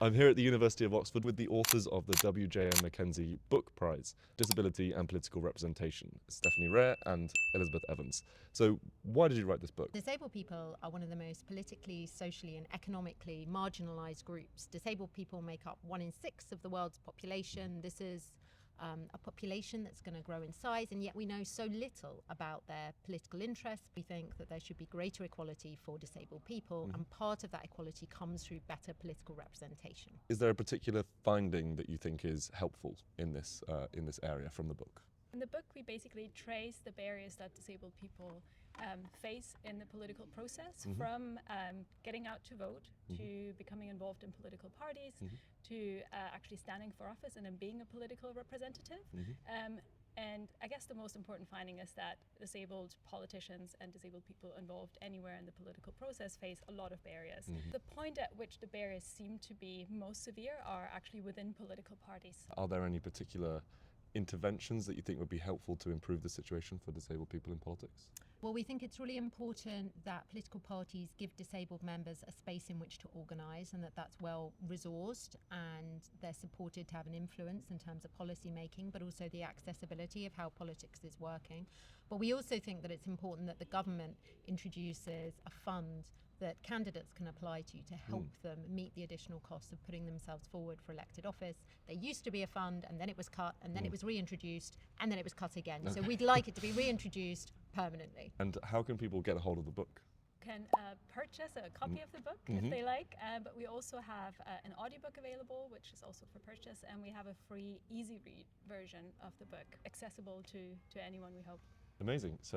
I'm here at the University of Oxford with the authors of the W.J.M. MacKenzie Book Prize, Disability and Political Representation, Stefanie Reher and Elizabeth Evans. So why did you write this book? Disabled people are one of the most politically, socially and economically marginalised groups. Disabled people make up 1 in 6 of the world's population. This is a population that's going to grow in size, and yet we know so little about their political interests. We think that there should be greater equality for disabled people, and part of that equality comes through better political representation. Is there a particular finding that you think is helpful in this area from the book? In the book, we basically trace the barriers that disabled people face in the political process, from getting out to vote, to becoming involved in political parties, to actually standing for office and then being a political representative. And I guess the most important finding is that disabled politicians and disabled people involved anywhere in the political process face a lot of barriers. The point at which the barriers seem to be most severe are actually within political parties. Are there any particular interventions that you think would be helpful to improve the situation for disabled people in politics? Well, we think it's really important that political parties give disabled members a space in which to organise, and that's well resourced and they're supported to have an influence in terms of policy making, but also the accessibility of how politics is working. But we also think that it's important that the government introduces a fund that candidates can apply to help them meet the additional costs of putting themselves forward for elected office. There used to be a fund, and then it was cut, and then it was reintroduced, and then it was cut again. So we'd like it to be reintroduced permanently. And how can people get a hold of the book? Can purchase a copy of the book if they like, but we also have an audiobook available, which is also for purchase, and we have a free easy read version of the book accessible to anyone, we hope. Amazing. So